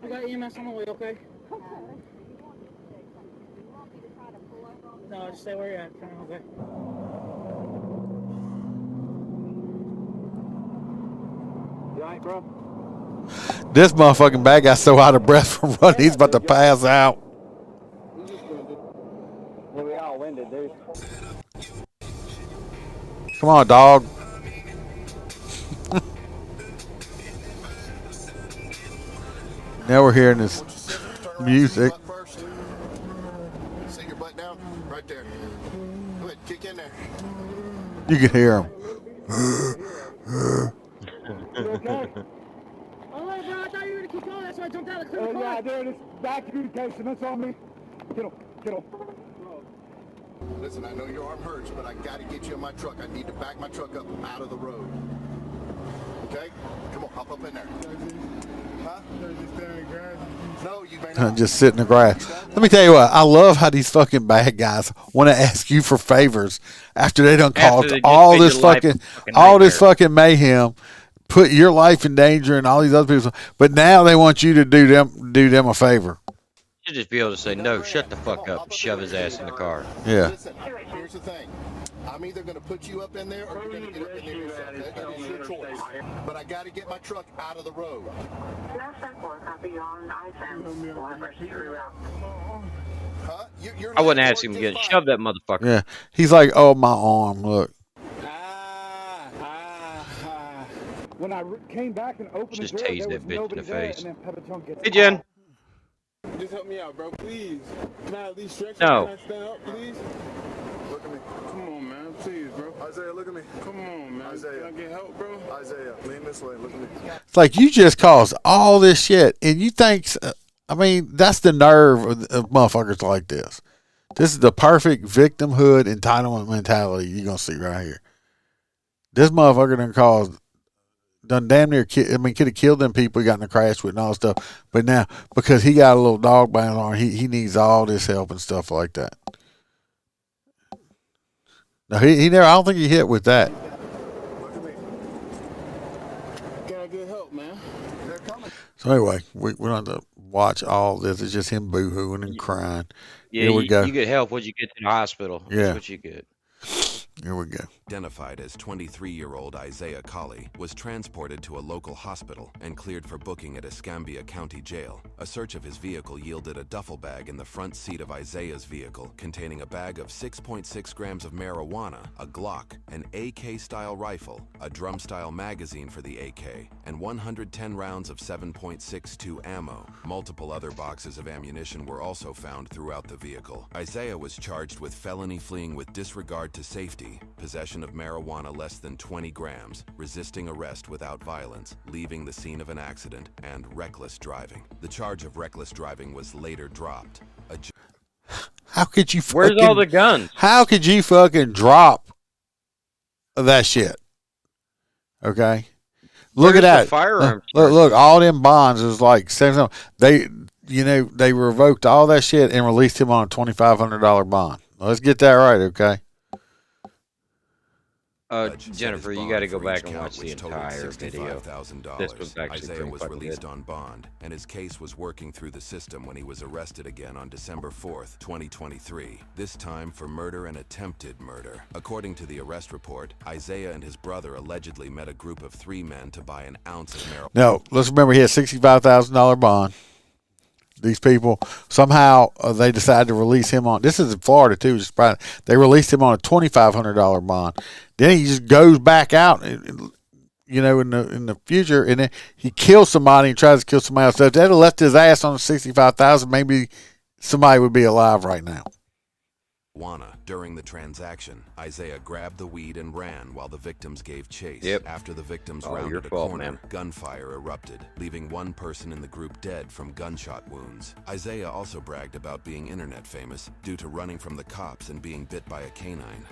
I got EMS on the way, okay? No, just stay where you're at. Okay. You alright, bro? This motherfucking bad guy's so out of breath from running, he's about to pass out. Yeah, we all winded, dude. Come on, dog. Now we're hearing this music. Sit your butt down, right there. Go ahead, kick in there. You can hear him. I thought you were gonna keep going. That's why I jumped out of the car. Oh, yeah, dude, it's bad communication. That's on me. Get him. Listen, I know your arm hurts, but I gotta get you in my truck. I need to back my truck up out of the road. Okay? Come on, hop up in there. Huh? No, you may not. Just sit in the grass. Let me tell you what, I love how these fucking bad guys want to ask you for favors after they done caused all this fucking mayhem, put your life in danger and all these other people. But now they want you to do them a favor. You just be able to say, "No, shut the fuck up," and shove his ass in the car. Yeah. Listen, here's the thing. I'm either going to put you up in there or you're going to get up in there yourself. That is your choice. But I got to get my truck out of the road. Huh? I wouldn't ask him again. Shove that motherfucker. Yeah. He's like, "Oh, my arm, look." When I came back and opened Just the door, tase there that was bitch in nobody the there, face. and then Pepitone gets Hey, Jen. Just help me out, bro, please. Can I at least stretch? No. Can I stand up, please? Look at me. Come on, man. Please, bro. Isaiah, look at me. Come on, man. Isaiah. Can I get help, bro? Isaiah, lean this way. Look at me. It's like you just caused all this shit, and you think, that's the nerve of motherfuckers like this. This is the perfect victimhood entitlement mentality you're going to see right here. This motherfucker done damn near could have killed them people he got in the crash with and all that stuff. But now, because he got a little dog by his arm, he needs all this help and stuff like that. No, he never, I don't think he hit with that. Gotta get help, man. They're coming. So anyway, we don't have to watch all this. It's just him boo-hooing and crying. Yeah, Here we go. You get help when you get to the hospital. Yeah. That's what you get. Here we go. Identified as 23-year-old Isaiah Colley, was transported to a local hospital and cleared for booking at Escambia County Jail. A search of his vehicle yielded a duffel bag in the front seat of Isaiah's vehicle containing a bag of 6.6 grams of marijuana, a Glock, an AK-style rifle, a drum-style magazine for the AK, and 110 rounds of 7.62 ammo. Multiple other boxes of ammunition were also found throughout the vehicle. Isaiah was charged with felony fleeing with disregard to safety felony, possession of marijuana less than 20 grams, resisting arrest without violence, leaving the scene of an accident, and reckless driving. The charge of reckless driving was later dropped. How could you Where's all the guns? How could you fucking drop that shit? Okay. Look Where's at the that. firearms Look, all them bonds is like they revoked all that shit and released him on a $2,500 bond. Let's get that right, okay? Jennifer, you got to go back and watch the entire video. This was actually Isaiah pretty was fucking released good. on bond, and his case was working through the system when he was arrested again on December 4th, 2023, this time for murder and attempted murder. According to the arrest report, Isaiah and his brother allegedly met a group of 3 men to buy an ounce of marijuana. Now, let's remember he had $65,000 bond. These people, somehow they decided to release him on, this is in Florida too, they released him on a $2,500 bond. Then he just goes back out, in the future, and then he kills somebody and tries to kill somebody else. So if they'd have left his ass on $65,000, maybe somebody would be alive right now. During the transaction, Isaiah grabbed the weed and ran while the victims gave chase. Yep. After the victims All your rounded a fault, corner, man. gunfire erupted, leaving one person in the group dead from gunshot wounds. Isaiah also bragged about being internet famous due to running from the cops and being bit by a canine.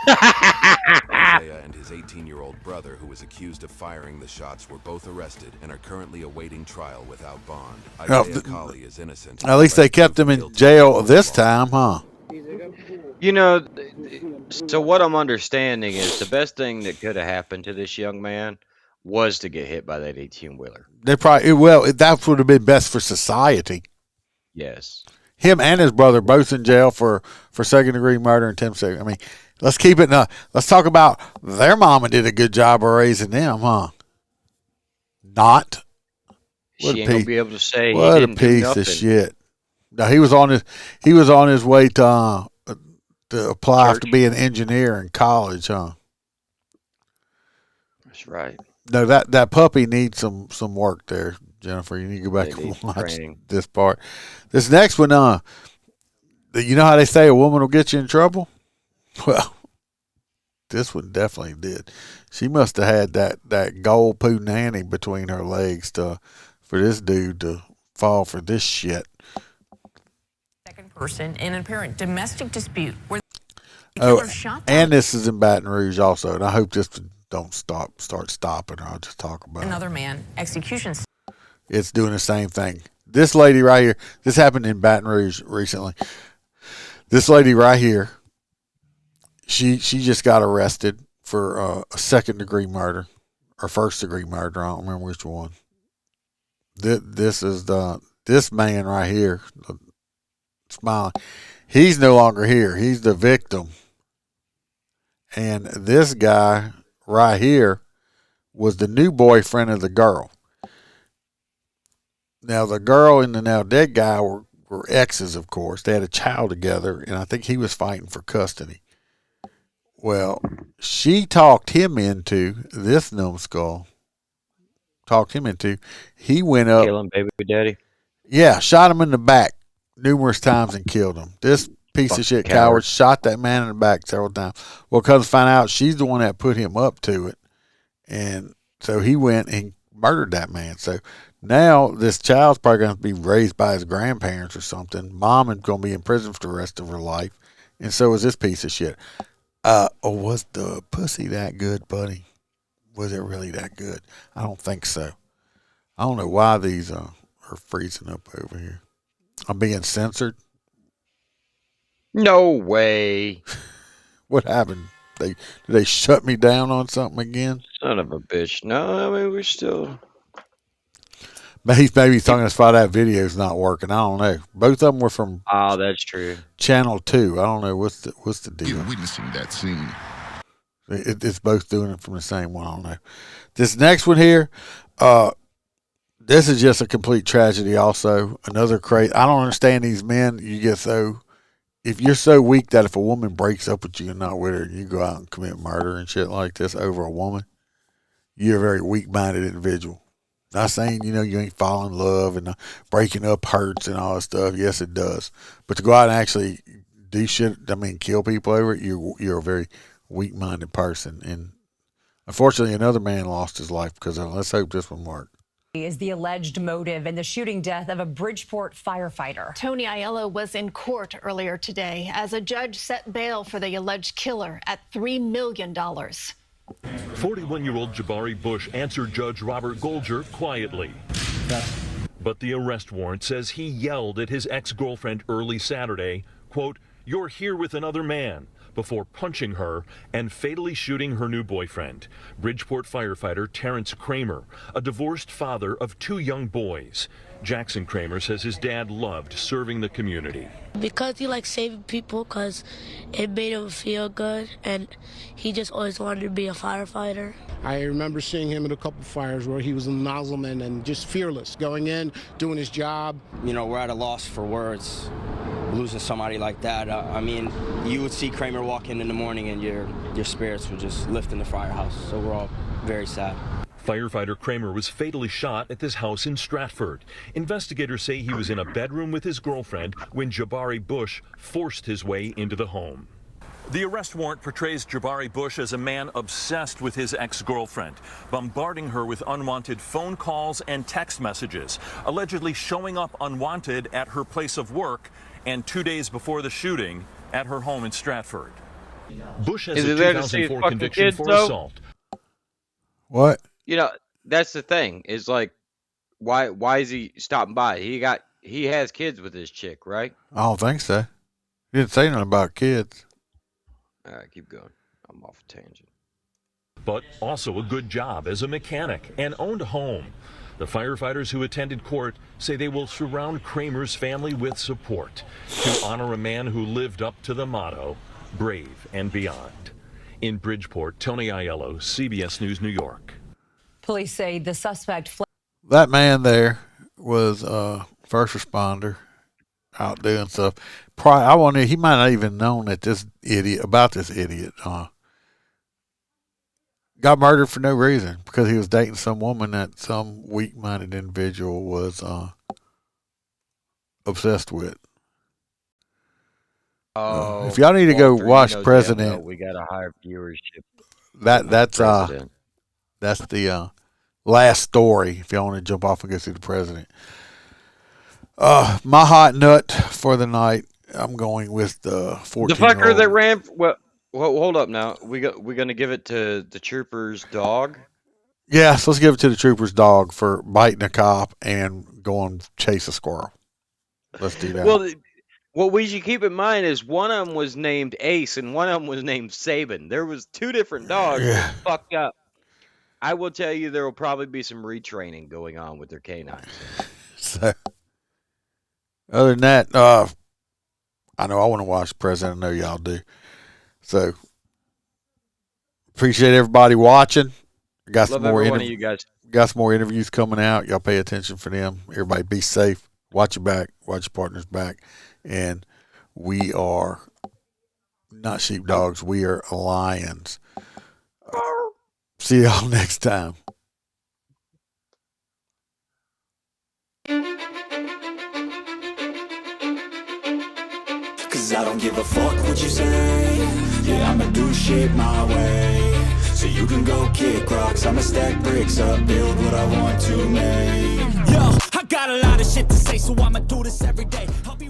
Isaiah and his 18-year-old brother, who was accused of firing the shots, were both arrested and are currently awaiting trial without bond. Isaiah Colley is innocent. At least they kept him in jail this time, huh? So what I'm understanding is the best thing that could have happened to this young man was to get hit by that 18-wheeler. That would have been best for society. Yes. Him and his brother both in jail for second-degree murder and attempted. I mean, let's keep it. Let's talk about their mama did a good job of raising them, huh? Not. She ain't gonna be able to say What he a didn't do piece nothing. of shit. Now he was on his way to apply to be an engineer in college, huh? That's right. No, that puppy needs some work there, Jennifer. You need to go back They and need watch training. this part. This next one, you know how they say a woman will get you in trouble? Well, this one definitely did. She must have had that gold poo nanny between her legs for this dude to fall for this shit. Second person in an apparent domestic dispute where the killer shot down And this is in Baton Rouge also, and I hope this don't start stopping, or I'll just talk about another man. Execution. It's doing the same thing. This lady right here, this happened in Baton Rouge recently. This lady right here, she just got arrested for a second-degree murder or first-degree murder. I don't remember which one. This is this man right here, smiling. He's no longer here. He's the victim. And this guy right here was the new boyfriend of the girl. Now, the girl and the now dead guy were exes, of course. They had a child together, and I think he was fighting for custody. Well, she talked him into, this numbskull, he went up. Killing baby daddy. Yeah, shot him in the back numerous times and killed him. This piece of shit coward shot that man in the back several times. Well, come to find out, she's the one that put him up to it. And so he went and murdered that man. So now this child's probably going to be raised by his grandparents or something. Mom is going to be in prison for the rest of her life. And so is this piece of shit. Was the pussy that good, buddy? Was it really that good? I don't think so. I don't know why these are freezing up over here. I'm being censored. No way. What happened? Did they shut me down on something again? Son of a bitch. No, I mean, we're still. Maybe he's talking us why that video's not working. I don't know. Both of them were from. Oh, that's true. Channel 2. I don't know what's the deal. You're witnessing that scene. It's both doing it from the same one. I don't know. This next one here, this is just a complete tragedy. Also, another crazy. I don't understand these men. You get so. If you're so weak that if a woman breaks up with you and not with her, and you go out and commit murder and shit like this over a woman, you're a very weak-minded individual. Not saying, you ain't fall in love and breaking up hurts and all that stuff. Yes, it does. But to go out and actually do shit, I mean, kill people over it, you're a very weak-minded person. And unfortunately, another man lost his life because of it. Let's hope this one works. Is the alleged motive in the shooting death of a Bridgeport firefighter. Tony Aiello was in court earlier today as a judge set bail for the alleged killer at $3 million. 41-year-old Jabari Bush answered Judge Robert Golger quietly. But the arrest warrant says he yelled at his ex-girlfriend early Saturday, quote, "You're here with another man," before punching her and fatally shooting her new boyfriend, Bridgeport firefighter Terrence Cramer, a divorced father of 2 young boys. Jackson Cramer says his dad loved serving the community. Because he liked saving people, because it made him feel good, and he just always wanted to be a firefighter. I remember seeing him in a couple fires where he was a nozzleman and just fearless, going in, doing his job. You know, we're at a loss for words, losing somebody like that. I mean, you would see Cramer walk in the morning and your spirits would just lift in the firehouse, so we're all very sad. Firefighter Cramer was fatally shot at this house in Stratford. Investigators say he was in a bedroom with his girlfriend when Jabari Bush forced his way into the home. The arrest warrant portrays Jabari Bush as a man obsessed with his ex-girlfriend, bombarding her with unwanted phone calls and text messages, allegedly showing up unwanted at her place of work, and 2 days before the shooting at her home in Stratford. Bush has a 2004 conviction for assault. What? You know, that's the thing. Is like, why is he stopping by? He has kids with this chick, right? I don't think so. He didn't say nothing about kids. All right, keep going. I'm off a tangent. But also a good job as a mechanic and owned a home. The firefighters who attended court say they will surround Cramer's family with support to honor a man who lived up to the motto, brave and beyond. In Bridgeport, Tony Aiello, CBS News, New York. Police say the suspect fled. That man there was a first responder out doing stuff. I wonder, he might not even known that this idiot got murdered for no reason because he was dating some woman that some weak-minded individual was obsessed with. Oh, if y'all need to go Walter, watch you know President, damn well we got a higher viewership. That's President. That's the last story. If y'all want to jump off and go see the president, my hot nut for the night, I'm going with the 14-year-old. The fucker that ran. Well, hold up now. We're gonna give it to the trooper's dog. Yes, let's give it to the trooper's dog for biting a cop and going chase a squirrel. Let's do that. Well, what we should keep in mind is one of them was named Ace and one of them was named Saban. There was 2 different dogs that fucked up. I will tell you there will probably be some retraining going on with their canines. So, other than that, I know I want to watch the president. I know y'all do. So, appreciate everybody watching. Got Love some more every one of you guys. Got some more interviews coming out. Y'all pay attention for them. Everybody be safe. Watch your back. Watch your partner's back. And we are not sheepdogs. We are lions. See y'all next time. Cause I don't give a fuck what you say. Yeah, I'ma do shit my way. So you can go kick rocks, I'ma stack bricks up, build what I want to make. Yo, I got a lot of shit to say, so I'ma do this every day. I'll be